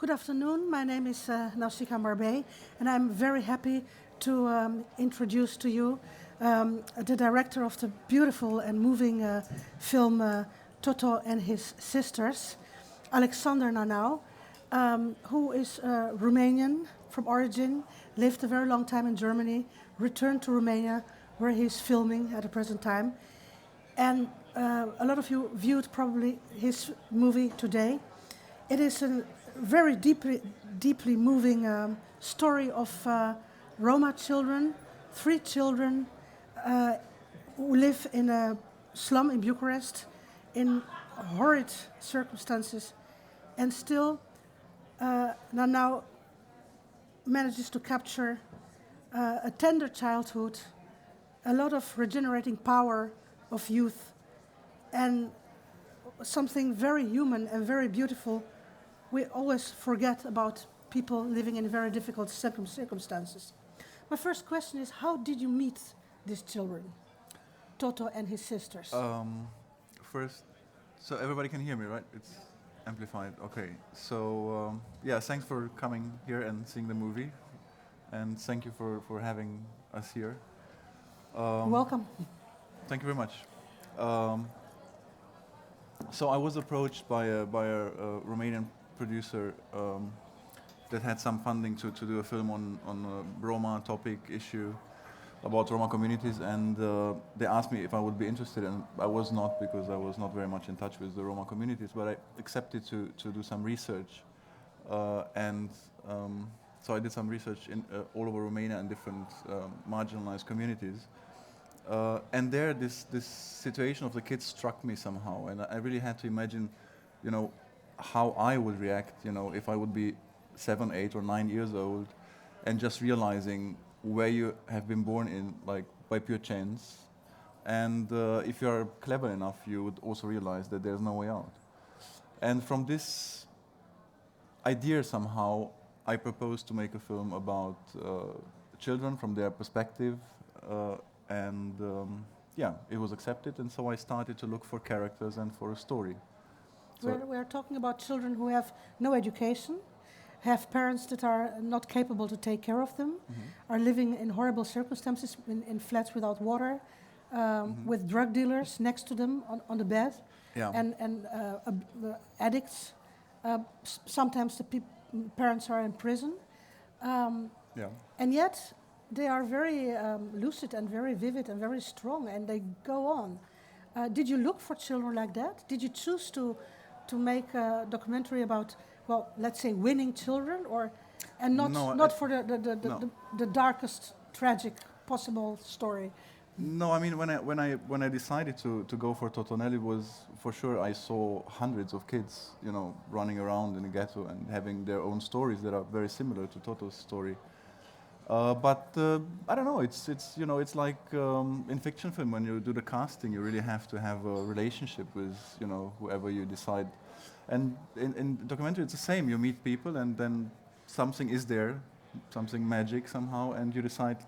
Good afternoon. My name is Nausicaa Marbe, and I'm very happy to introduce to you the director of the beautiful and moving film Toto and His Sisters, Alexandre Nanau, who is Romanian from origin, lived a very long time in Germany, returned to Romania, where he's filming at the present time. And a lot of you viewed probably his movie today. It is a very deeply moving story of Roma children, 3 children who live in a slum in Bucharest in horrid circumstances, and still Nanau manages to capture a tender childhood, a lot of regenerating power of youth, and something very human and very beautiful. We always forget about people living in very difficult circumstances. My first question is, how did you meet these children, Toto and his sisters? First, so everybody can hear me, right? It's amplified. Okay. So yeah, thanks for coming here and seeing the movie, and thank you for having us here. Welcome. Thank you very much. So I was approached by a Romanian producer that had some funding to do a film on a Roma topic issue about Roma communities, and they asked me if I would be interested, and I was not, because I was not very much in touch with the Roma communities, but I accepted to do some research, and so I did some research in all over Romania and different marginalized communities. And there, this situation of the kids struck me somehow, and I really had to imagine, how I would react, if I would be 7, 8, or 9 years old, and just realizing where you have been born in, like by pure chance, and if you are clever enough, you would also realize that there's no way out. And from this idea, somehow, I proposed to make a film about children from their perspective. And yeah, it was accepted, and so I started to look for characters and for a story. So We're talking about children who have no education, have parents that are not capable to take care of them, are living in horrible circumstances in flats without water, with drug dealers next to them on the bed, yeah. and addicts. Sometimes the parents are in prison. Yeah. And yet, they are very lucid and very vivid and very strong, and they go on. Did you look for children like that? Did you choose to make a documentary about, well, let's say, winning children, and not for the darkest, tragic possible story? No, I mean, when I decided to go for Totonel, it was for sure I saw hundreds of kids, running around in the ghetto and having their own stories that are very similar to Toto's story. But I don't know. It's like in fiction film, when you do the casting, you really have to have a relationship with whoever you decide. And in documentary, it's the same. You meet people, and then something is there, something magic somehow, and you decide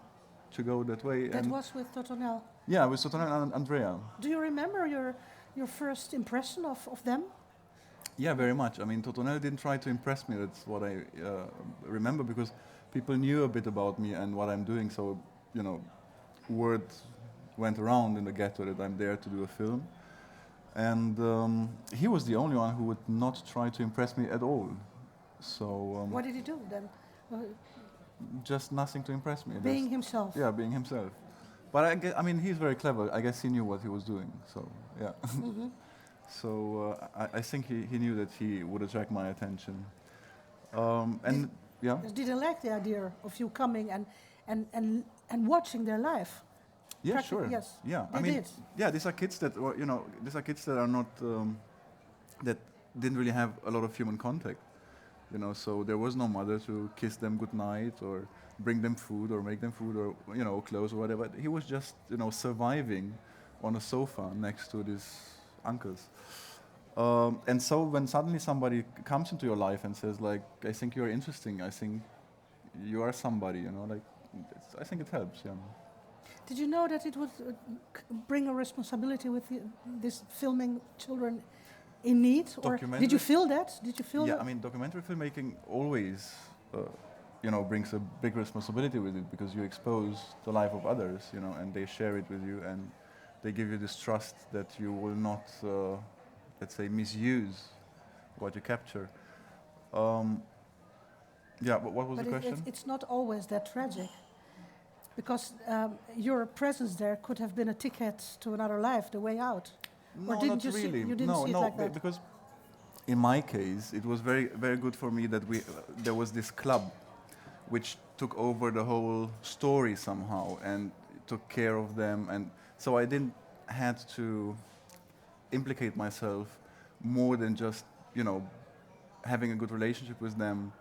to go that way. That was with Totonel. Yeah, with Totonel and Andrea. Do you remember your first impression of them? Yeah, very much. I mean, Totonel didn't try to impress me. That's what I remember, because people knew a bit about me and what I'm doing, so, word went around in the ghetto that I'm there to do a film. And he was the only one who would not try to impress me at all. So what did he do then? Just nothing to impress me. Being himself. Yeah, being himself. But I mean, he's very clever. I guess he knew what he was doing, so, yeah. Mm-hmm. So I think he knew that he would attract my attention. Yeah. Did they like the idea of you coming and watching their life? Yeah, sure. Yes. Yeah, they did. Yeah, these are kids that are not that didn't really have a lot of human contact. So there was no mother to kiss them goodnight or bring them food or make them food or clothes or whatever. He was just surviving on a sofa next to these uncles. And so when suddenly somebody comes into your life and says, like, I think you're interesting, I think you are somebody, I think it helps, yeah. Did you know that it would bring a responsibility with this filming children in need? Or did you feel that? Did you feel that? Yeah, I mean, documentary filmmaking always, brings a big responsibility with it because you expose the life of others, and they share it with you and they give you this trust that you will not, let's say, misuse what you capture. Yeah, but what was the question? It's not always that tragic. Because your presence there could have been a ticket to another life, the way out. No, or didn't not you really. See, you didn't see it like that? Because in my case, it was very, very good for me that there was this club which took over the whole story somehow and took care of them, and so I didn't had to implicate myself more than just having a good relationship with them,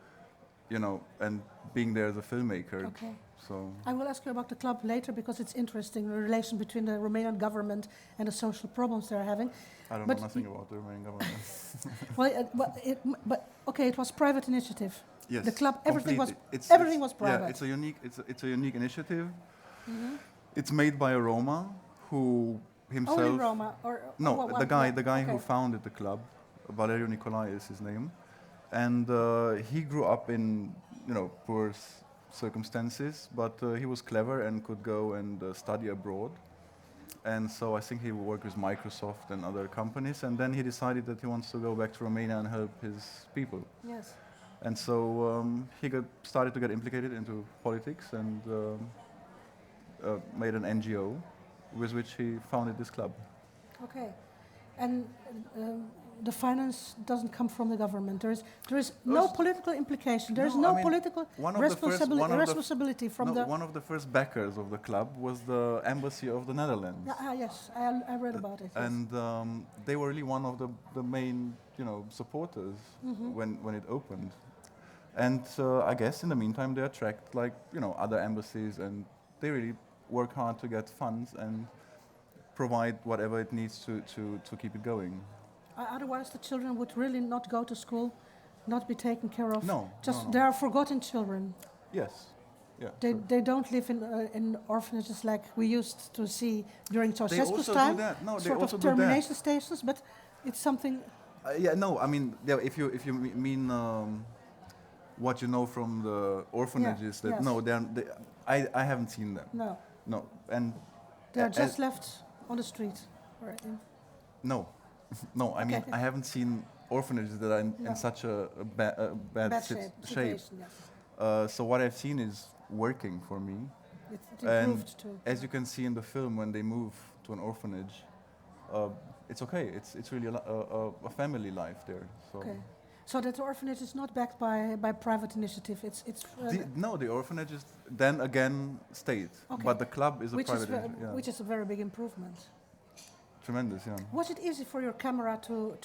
and being there as a filmmaker. Okay. So I will ask you about the club later because it's interesting, the relation between the Romanian government and the social problems they're having. I don't know nothing about the Romanian government. Well, it was private initiative. Yes, the club, everything completely. was private. Yeah, it's a unique initiative. Mm-hmm. It's made by a Roma who himself. Only Roma, or no, the guy okay. who founded the club, Valeriu Nicolae is his name, and he grew up in poor circumstances, but he was clever and could go and study abroad. And so I think he worked with Microsoft and other companies, and then he decided that he wants to go back to Romania and help his people. Yes. And so he started to get implicated into politics and made an NGO with which he founded this club. Okay. And the finance doesn't come from the government. There is no political implication. There is no political responsibility from the... One of the first backers of the club was the embassy of the Netherlands. Yes, I read about it. Yes. And they were really one of the main, supporters when it opened. And I guess in the meantime they attract other embassies, and they really work hard to get funds and provide whatever it needs to keep it going. Otherwise, the children would really not go to school, not be taken care of. No, they are forgotten children. Yes, yeah. They don't live in orphanages like we used to see during Ceausescu's time. Do that. No, they sort also of do termination stations, but it's something. I mean, if you mean what you know from the orphanages, I haven't seen them. No, and they are just left on the street. No. No, I mean, I haven't seen orphanages that are in such a bad shape. Yes. So what I've seen is working for me. It improved too. As you can see in the film, when they move to an orphanage, it's okay. It's really a family life there. So. Okay. So that the orphanage is not backed by private initiative. The orphanage is then again state, but the club is which is a very big improvement. Tremendous, yeah. Was it easy for your camera to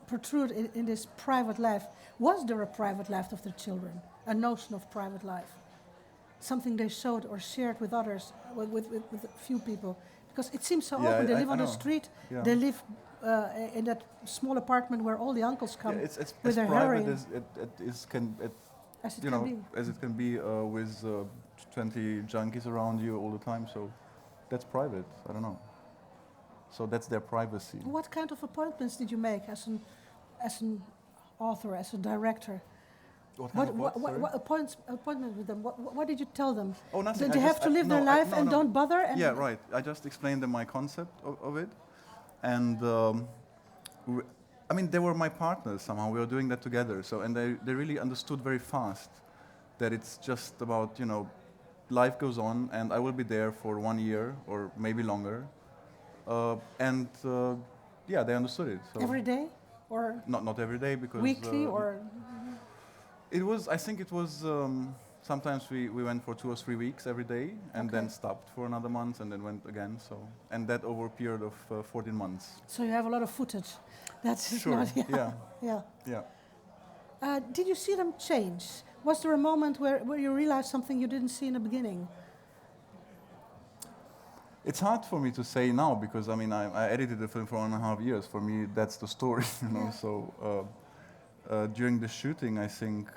protrude in this private life? Was there a private life of the children? A notion of private life? Something they showed or shared with others, with a few people? Because it seems so open. They live on the street. Yeah. They live in that small apartment where all the uncles come with their hair. As it can be with 20 junkies around you all the time. So. That's private. I don't know. So that's their privacy. What kind of appointments did you make as an author, as a director? What appointment with them? What did you tell them? Oh, nothing. That they have to live their life and don't bother? And yeah, right. I just explained them my concept of it, and I mean they were my partners somehow. We were doing that together. So and they really understood very fast that it's just about life goes on, and I will be there for 1 year or maybe longer. They understood it. So every day, or not every day because weekly or. It was. I think it was. Sometimes we went for 2 or 3 weeks every day, and then stopped for another month, and then went again. So and that over a period of 14 months. So you have a lot of footage. That's sure. Not, yeah. Did you see them change? Was there a moment where you realized something you didn't see in the beginning? It's hard for me to say now because I mean I edited the film for 1.5 years. For me, that's the story, Yeah. So during the shooting, I think,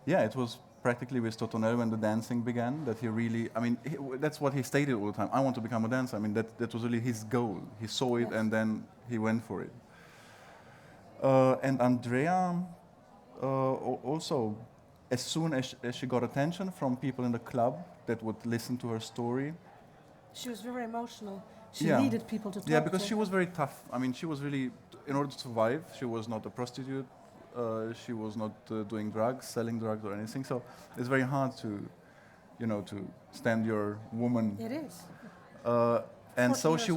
it was practically with Toto when the dancing began, that he really, I mean, that's what he stated all the time. I want to become a dancer. I mean, that was really his goal. He saw it and then he went for it. And Andrea also, as soon as she got attention from people in the club that would listen to her story. She was very emotional. She needed people to talk to. Yeah, because she was very tough. I mean, she was really, in order to survive, she was not a prostitute. She was not doing drugs, selling drugs or anything. So it's very hard to, to stand your woman. It is. And so she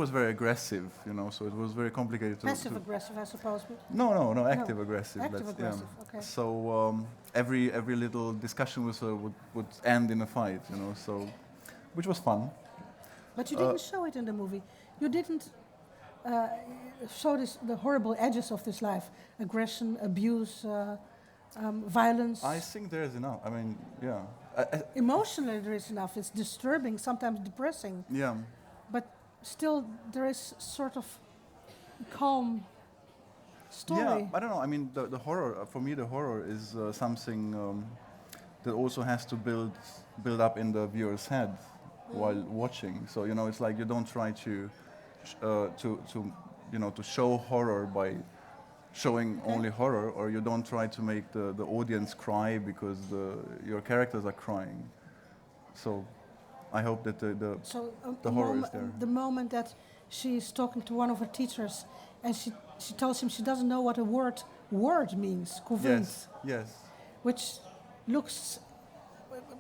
was very aggressive, so it was very complicated to... Passive aggressive, I suppose. No, active aggressive. Active aggressive, okay. So every little discussion with her would end in a fight, so, which was fun. But you didn't show it in the movie. You didn't show the horrible edges of this life. Aggression, abuse, violence. I think there is enough. I mean, yeah. Emotionally there is enough. It's disturbing, sometimes depressing. Yeah. But still there is sort of calm story. Yeah, I don't know. I mean, the horror, for me the horror is something that also has to build up in the viewer's head while watching. So, it's like you don't try to show horror by showing only horror, or you don't try to make the audience cry because your characters are crying. So I hope that the horror is there. The moment that she's talking to one of her teachers and she tells him she doesn't know what a word means, convince. Yes. Which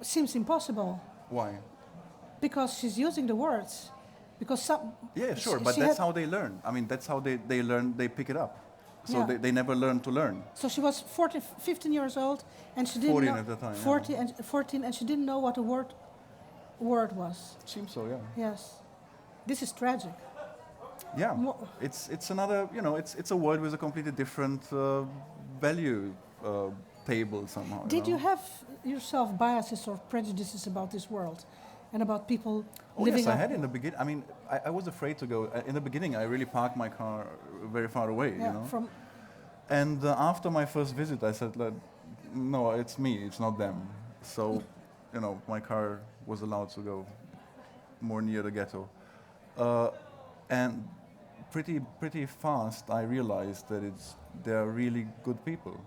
seems impossible. Why? Because she's using the words. Because some... Yeah, sure, but that's how they learn. I mean, that's how they learn, they pick it up. So they never learn to learn. So she was 15 years old and she didn't 14 know... at the time. 14 and she didn't know what a word was. Seems so, yeah. Yes. This is tragic. Yeah, it's another, it's a world with a completely different value table somehow. Did you have yourself biases or prejudices about this world and about people living? Yes, I had in the beginning. I mean, I was afraid to go. In the beginning, I really parked my car very far away, And after my first visit, I said, no, it's me, it's not them. So, my car was allowed to go more near the ghetto. And pretty fast, I realized that they're really good people.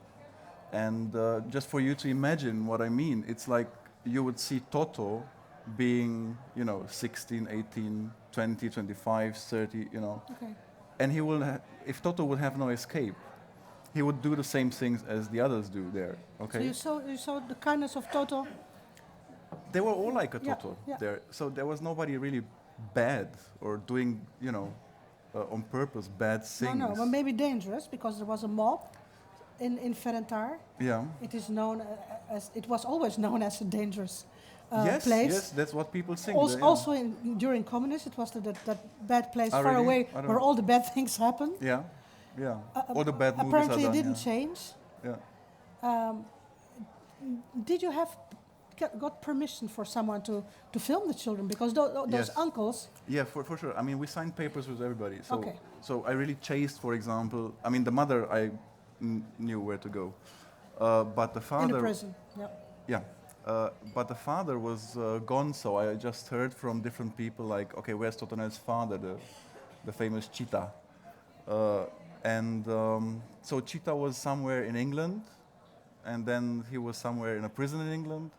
And just for you to imagine what I mean, it's like you would see Toto being, 16, 18, 20, 25, 30, Okay. And he will, if Toto would have no escape, he would do the same things as the others do there. Okay. So you saw the kindness of Toto. They were all like a Toto yeah. there. So there was nobody really bad or doing, on purpose bad things. No, but maybe dangerous because there was a mob in Ferentar. Yeah. It was always known as a dangerous place. Yes, that's what people think. Also during communism, it was that bad place far away where all the bad things happened. Yeah. All the bad movies apparently are done, it didn't change. Yeah. Did you got permission for someone to film the children? Because those uncles... Yeah, for sure. I mean, we signed papers with everybody. So, okay. So I really chased, for example... I mean, the mother, I knew where to go. But the father... In the prison, yeah. Yeah. But the father was gone, so I just heard from different people, like, okay, where's Toto and His father, the famous Cheetah? So Cheetah was somewhere in England, and then he was somewhere in a prison in England.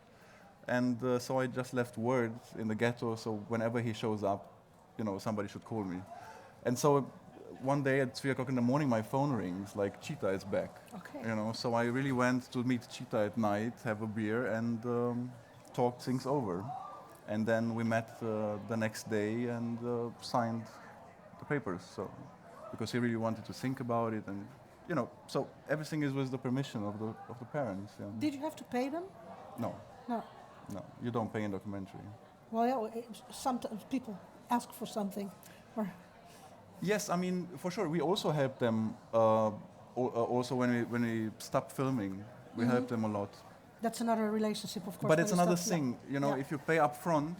And so I just left word in the ghetto, so whenever he shows up, somebody should call me. And so one day at 3 o'clock in the morning, my phone rings, like, Cheetah is back. Okay. So I really went to meet Cheetah at night, have a beer, and talked things over. And then we met the next day and signed the papers. So, because he really wanted to think about it, and so everything is with the permission of the parents. Yeah. Did you have to pay them? No. No, you don't pay in documentary. Well, yeah, sometimes people ask for something. Yes, I mean, for sure. We also help them. Also, when we stop filming, we help them a lot. That's another relationship, of course. But it's another thing, if you pay up front,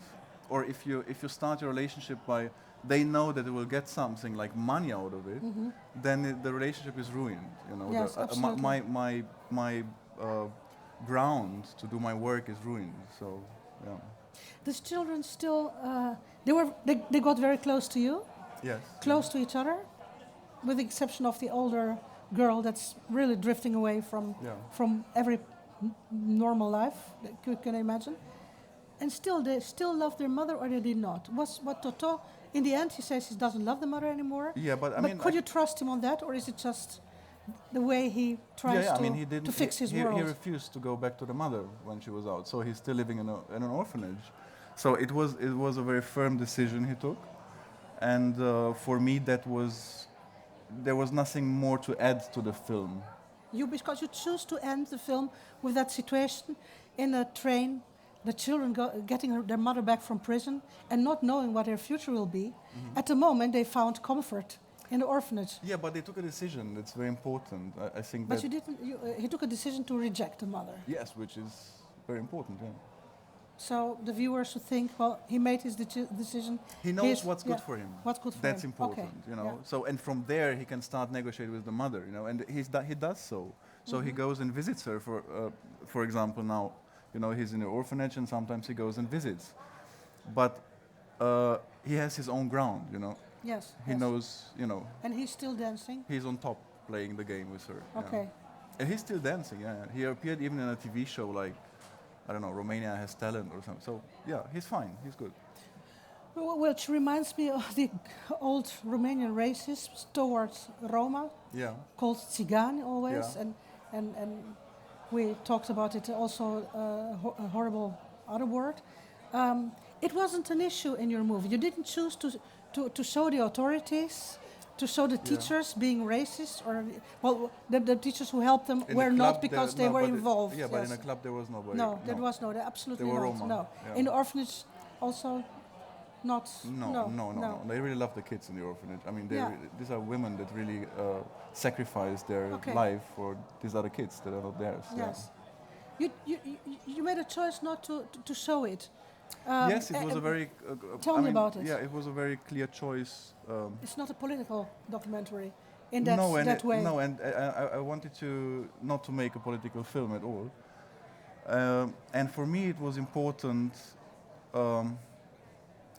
or if you start your relationship by, they know that they will get something like money out of it, then the relationship is ruined. Yes, absolutely. ground to do my work is ruined. So, yeah. These children still, they got very close to you, Yes. close to each other, with the exception of the older girl that's really drifting away from every normal life that you can imagine. And still, they still love their mother, or they did not. What Toto, in the end, he says he doesn't love the mother anymore. Yeah, but I mean, could you trust him on that, or is it just the way he tries to fix his world? He refused to go back to the mother when she was out, so he's still living in an orphanage. So it was a very firm decision he took, and for me there was nothing more to add to the film. Because you choose to end the film with that situation in a train, the children getting their mother back from prison and not knowing what their future will be. Mm-hmm. At the moment, they found comfort in the orphanage. Yeah, but they took a decision. That's very important. I think. But you didn't. He took a decision to reject the mother. Yes, which is very important. Yeah. So the viewers should think, well, he made his decision. He knows what's good for him. What's good for him. That's important, you know. Yeah. So, and from there he can start negotiating with the mother, you know. And he does so. So he goes and visits her. For example, now, you know, he's in an orphanage, and sometimes he goes and visits. But he has his own ground, you know. Yes. He knows, you know. And he's still dancing. He's on top, playing the game with her. Okay. Yeah. And he's still dancing. Yeah. He appeared even in a TV show like, I don't know, Romania Has Talent or something. So, yeah, he's fine. He's good. Which reminds me of the old Romanian racism towards Roma, called Tzigani always. Yeah. And we talked about it also, a horrible other word. It wasn't an issue in your movie. You didn't choose to show the authorities, to show the teachers being racist, or the teachers who helped them were not because they were involved. But in a club there was nobody. No, there was no, absolutely not. Roma. No, yeah. In the orphanage also not. No. They really love the kids in the orphanage. I mean, these are women that really sacrifice their life for these other kids that are not theirs. Yes, you made a choice not to show it. Yes, it was a very. Tell me about it. Yeah, it was a very clear choice. It's not a political documentary in that way. No, and I wanted not to make a political film at all. And for me, it was important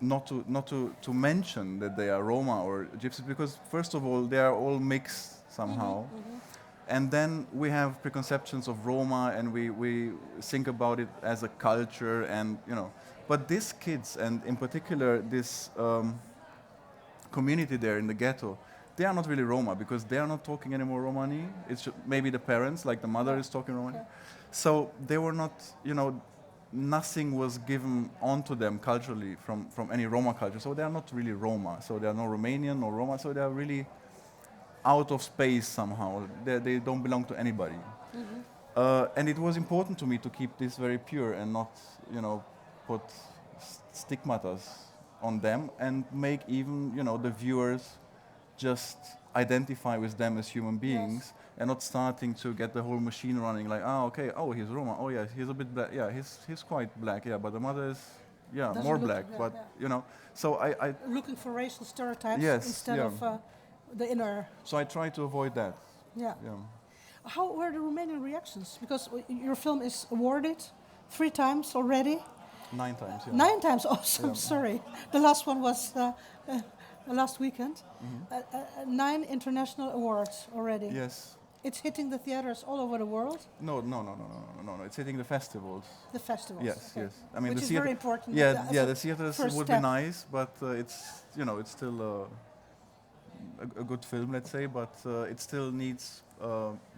not to mention that they are Roma or Gypsies, because first of all, they are all mixed somehow. Mm-hmm, mm-hmm. And then we have preconceptions of Roma, and we think about it as a culture, and you know. But these kids, and in particular this community there in the ghetto, they are not really Roma, because they are not talking anymore Romani. It's maybe the parents, like the mother is talking Romani. Okay. So they were not, you know, nothing was given onto them culturally from any Roma culture. So they are not really Roma. So they are no Romanian, no Roma. So they are really out of space somehow. They don't belong to anybody. Mm-hmm. And it was important to me to keep this very pure and not, you know, put stigmatas on them, and make even, you know, the viewers just identify with them as human beings, and not starting to get the whole machine running like, he's Roma, oh yeah, he's a bit black, yeah, he's quite black, yeah, but the mother is more black, you know, so I looking for racial stereotypes instead of the inner. So I try to avoid that. Yeah. How were the Romanian reactions? Because your film is awarded 3 times already. 9 times, yeah. 9 times, awesome, yeah. Sorry. The last one was last weekend. Mm-hmm. 9 international awards already. Yes. It's hitting the theaters all over the world? No. It's hitting the festivals. The festivals. Yes, okay. yes. I mean, which is very important. Yeah, the theaters would step. be nice, but it's, you know, it's still a good film, let's say, but it still needs,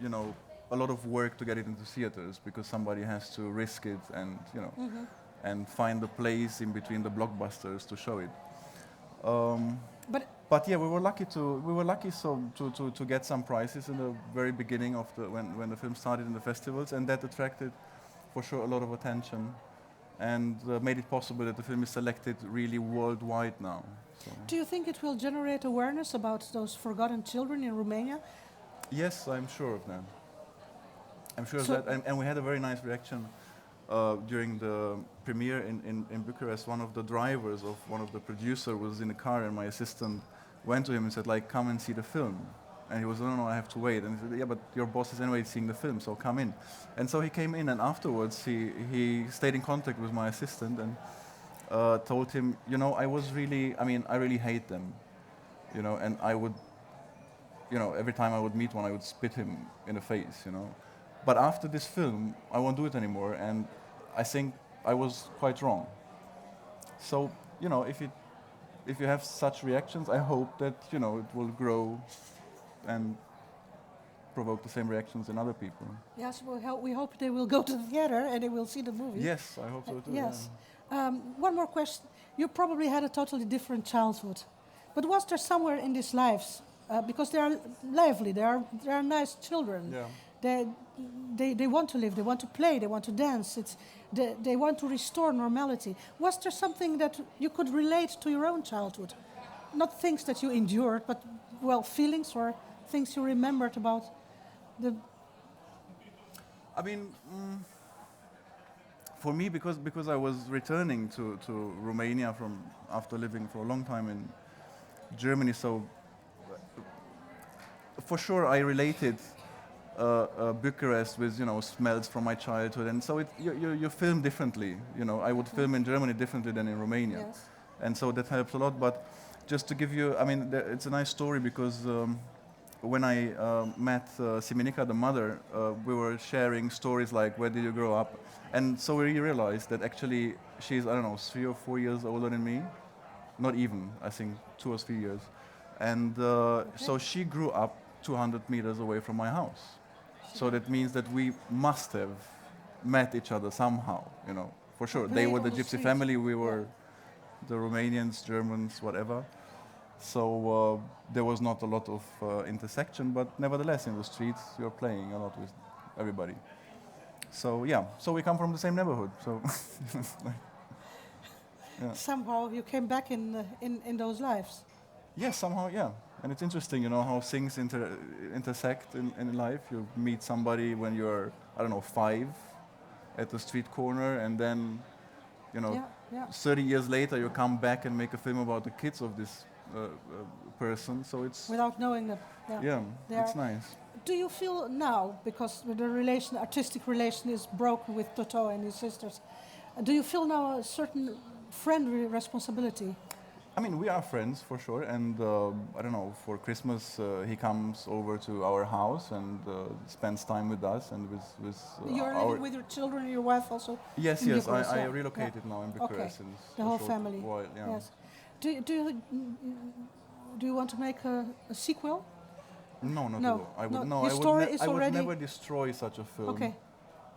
you know, a lot of work to get it into theaters, because somebody has to risk it and, you know, and find a place in between the blockbusters to show it. But yeah, we were lucky to get some prizes in the very beginning of when the film started in the festivals, and that attracted for sure a lot of attention, and made it possible that the film is selected really worldwide now. So. Do you think it will generate awareness about those forgotten children in Romania? Yes, I'm sure of that. I'm sure of that, and we had a very nice reaction during the premiere in Bucharest. One of the drivers of one of the producers was in the car, and my assistant went to him and said, like, come and see the film. And he was, no, I have to wait. And he said, yeah, but your boss is anyway seeing the film, so come in. And so he came in, and afterwards he stayed in contact with my assistant and told him, I really hate them, and I would, every time I would meet one, I would spit him in the face, But after this film, I won't do it anymore, and I think I was quite wrong. So, if you have such reactions, I hope that, it will grow and provoke the same reactions in other people. Yes, we hope they will go to the theater and they will see the movie. Yes, I hope so too. Yes. One more question. You probably had a totally different childhood. But was there somewhere in these lives, because they are lively, they are nice children. Yeah. They want to live, they want to play, they want to dance. They want to restore normality. Was there something that you could relate to your own childhood? Not things that you endured, but, feelings or things you remembered about the... I mean, for me, because I was returning to Romania after living for a long time in Germany, so for sure I related Bucharest with smells from my childhood, and so you film differently. I would film in Germany differently than in Romania, Yes. and so that helps a lot. But just to give you, it's a nice story because when I met Simonica, the mother, we were sharing stories like, where did you grow up? And so we realized that actually she's, 3 or 4 years older than me. Not even, I think 2 or 3 years. And so she grew up 200 meters away from my house. So that means that we must have met each other somehow, for sure. They were the gypsy family, we were the Romanians, Germans, whatever. So there was not a lot of intersection, but nevertheless in the streets you're playing a lot with everybody. So so we come from the same neighborhood. So yeah. Somehow you came back in those lives. Yes, somehow, yeah. And it's interesting, how things intersect in life. You meet somebody when you're, 5 at the street corner, and then, 30 years later you come back and make a film about the kids of this person. So it's... Without knowing them. Yeah, it's nice. Do you feel now, because the artistic relation is broken with Toto and His Sisters, do you feel now a certain friend responsibility? We are friends for sure, and for Christmas he comes over to our house and spends time with us and with You're living with your children and your wife also? Yes, in yes, Bucharest, I relocated now in Bucharest. Okay. The whole family. While, yeah. Yes. Do you want to make a sequel? No, not No. at all. I would, no. Your story is I would already... never destroy such a film. Okay.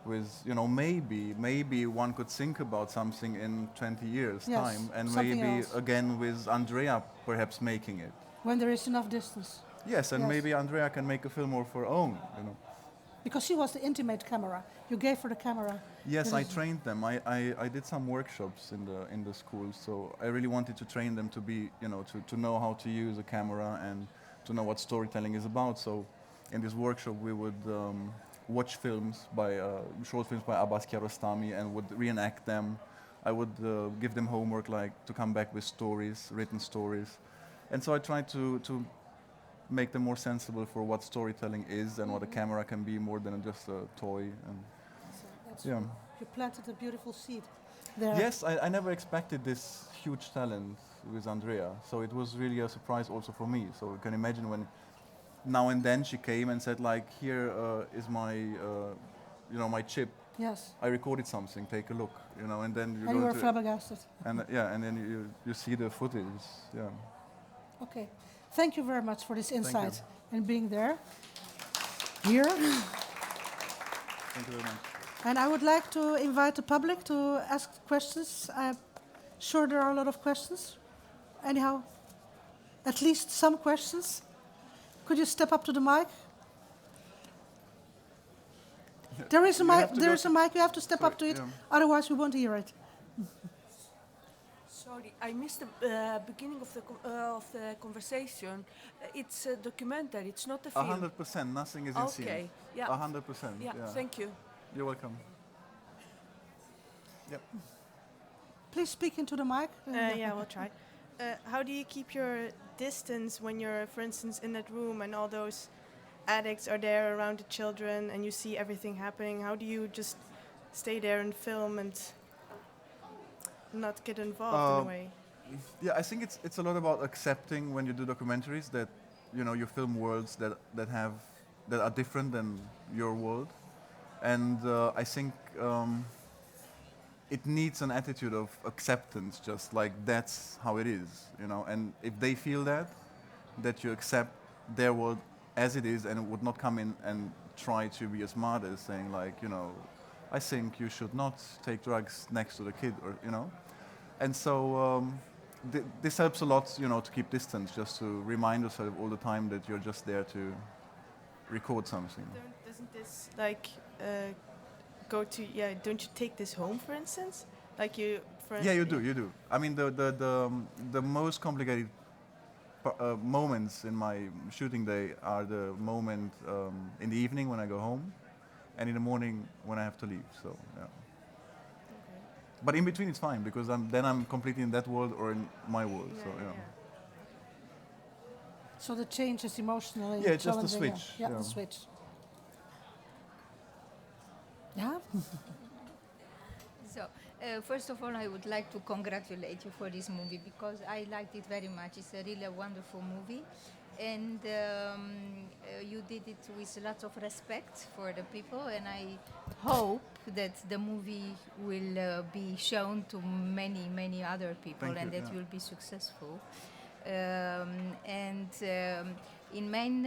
With, maybe one could think about something in 20 years' Yes, time, and something maybe else. again with Andrea perhaps making it. When there is enough distance. Yes, and Yes. maybe Andrea can make a film of her own, Because she was the intimate camera. You gave her the camera. Yes, That I is- trained them. I did some workshops in the school, so I really wanted to train them to be, to know how to use a camera and to know what storytelling is about. So in this workshop we would watch films short films by Abbas Kiarostami and would reenact them. I would give them homework like to come back with stories, written stories. And so I tried to make them more sensible for what storytelling is and what a camera can be more than just a toy. And That's yeah. You planted a beautiful seed there. Yes, I never expected this huge talent with Andrea, so it was really a surprise also for me. So you can imagine when now and then she came and said like, here is my, my chip. Yes. I recorded something, take a look, and then you And you go were to flabbergasted. and and then you see the footage, yeah. Okay. Thank you very much for this you. insight and being there. Here. Thank you very much. And I would like to invite the public to ask questions. I'm sure there are a lot of questions. Anyhow, at least some questions. Could you step up to the mic? There is a You mic. have to There go is a mic. You have to step Sorry, up to it. yeah. Otherwise, we won't hear it. Sorry, I missed the beginning of the conversation. It's a documentary. It's not a film. 100%, nothing is in scene. Okay. Yeah. 100%. Yeah. Thank you. You're welcome. Yep. Please speak into the mic. Yeah, we'll try. How do you keep your distance when you're, for instance, in that room and all those addicts are there around the children and you see everything happening? How do you just stay there and film and not get involved in a way? Yeah, I think it's a lot about accepting when you do documentaries that you film worlds that are different than your world, and I think it needs an attitude of acceptance, just like that's how it is, and if they feel that you accept their world as it is, and it would not come in and try to be as smart as saying like, I think you should not take drugs next to the kid, or and so this helps a lot, to keep distance, just to remind yourself all the time that you're just there to record something. Doesn't this don't you take this home, for instance? Like you, Yeah, you do. I mean, the most complicated moments in my shooting day are the moment in the evening when I go home, and in the morning when I have to leave. So yeah. Okay. But in between it's fine, because I'm completely in that world or in my world. So yeah. So the change is emotionally Yeah, it's just the challenging, switch. Yeah, the switch. Yeah. So, first of all, I would like to congratulate you for this movie because I liked it very much. It's a really wonderful movie, and you did it with lots of respect for the people. And I hope that the movie will be shown to many other people, and that will be successful. In main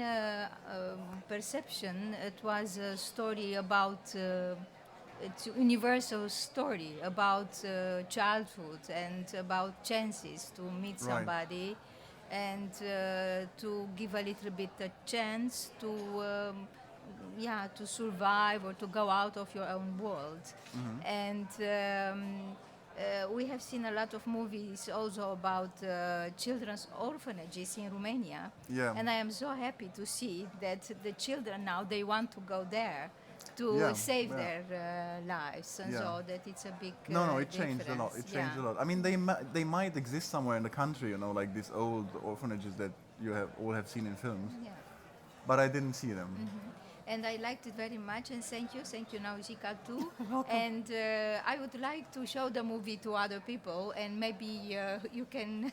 perception, it was a story about it's a universal story about childhood and about chances to meet somebody, and to give a little bit a chance to to survive or to go out of your own world. And we have seen a lot of movies also about children's orphanages in Romania. Yeah. And I am so happy to see that the children now, they want to go there to save their lives. And so that it's a big No, it changed a lot. difference. It changed a lot. I mean, they might exist somewhere in the country, like these old orphanages that you all have seen in films. Yeah. But I didn't see them. And I liked it very much, and thank you Nausicaa too. Welcome. And I would like to show the movie to other people, and maybe you can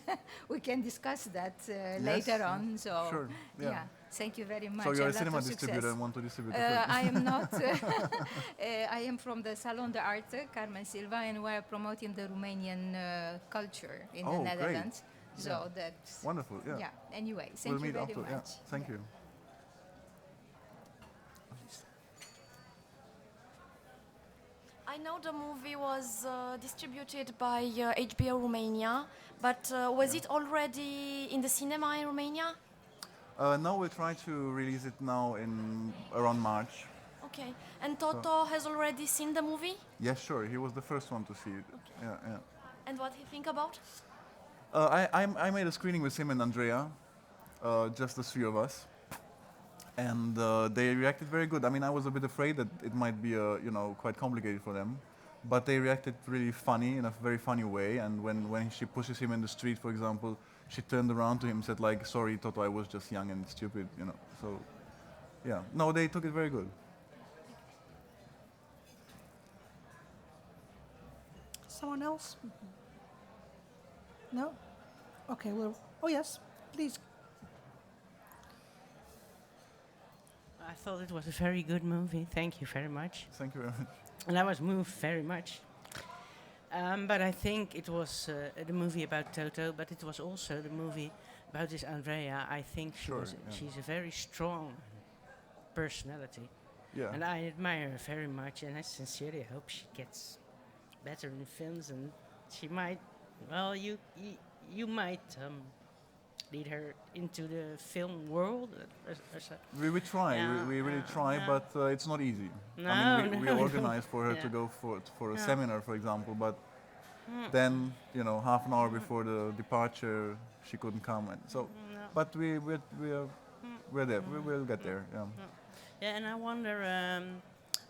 we can discuss that later on. So sure, yeah. Thank you very much. So you're a lot cinema of distributor success. and want to distribute the film. I am not. I am from the Salon de Arte, Carmen Silva, and we're promoting the Romanian culture in the Netherlands. Great. So that's wonderful. Yeah. Yeah. Anyway, thank We'll you meet very after. much. Yeah. Thank you. I know the movie was distributed by HBO Romania, but was it already in the cinema in Romania? No, we'll try to release it now in around March. Okay. And Toto has already seen the movie? Yes, sure. He was the first one to see it. Okay. Yeah. And what he think about? I made a screening with him and Andrea, just the three of us, and they reacted very good. I mean, I was a bit afraid that it might be quite complicated for them, but they reacted really funny, in a very funny way. And when she pushes him in the street, for example, she turned around to him and said like, "Sorry, Toto, I was just young and stupid," So, yeah, no, they took it very good. Someone else? No? Okay, well, oh yes, please. I thought it was a very good movie. Thank you very much. Thank you very much. And I was moved very much. But I think it was the movie about Toto, but it was also the movie about this Andrea. I think she's a very strong personality. Yeah. And I admire her very much, and I sincerely hope she gets better in films, and she might, well, you might lead her into the film world. We try, Yeah, we really try, yeah. but it's not easy. No, I mean, we no, organized for her to yeah. go for a Yeah. seminar, for example, but then, half an hour before the departure, she couldn't come. And so, No. but we're there. We will get there. Yeah. Yeah, and I wonder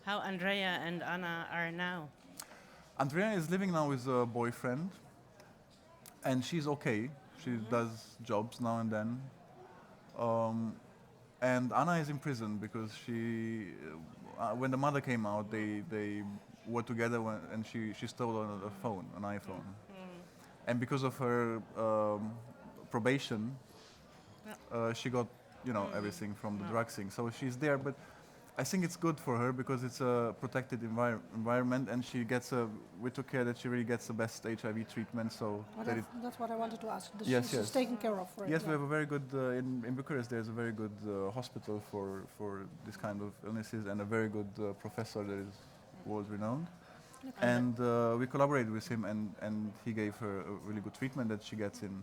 how Andrea and Anna are now. Andrea is living now with a boyfriend, and she's okay. She does jobs now and then. And Anna is in prison because when the mother came out, they were together and she stole a phone, an iPhone. And because of her probation, she got, everything from the drug thing. So she's there, but I think it's good for her because it's a protected environment, and we took care that she really gets the best HIV treatment. So that's what I wanted to ask. Yes. She's taken care of for it. Yes, we have a very good in Bucharest. There's a very good hospital for this kind of illnesses, and a very good professor that is world renowned. Okay. And we collaborated with him, and he gave her a really good treatment that she gets in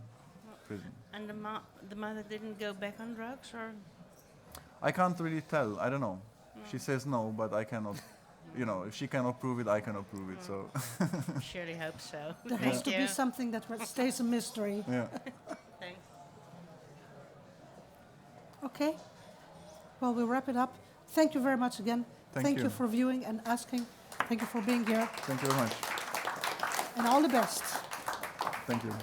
prison. And the mother didn't go back on drugs, or? I can't really tell. I don't know. She says no, but I cannot. If she cannot prove it, I cannot prove it. So. Surely hope so. There has to be something that stays a mystery. Yeah. Thanks. Okay. Well, we'll wrap it up. Thank you very much again. Thank you for viewing and asking. Thank you for being here. Thank you very much. And all the best. Thank you.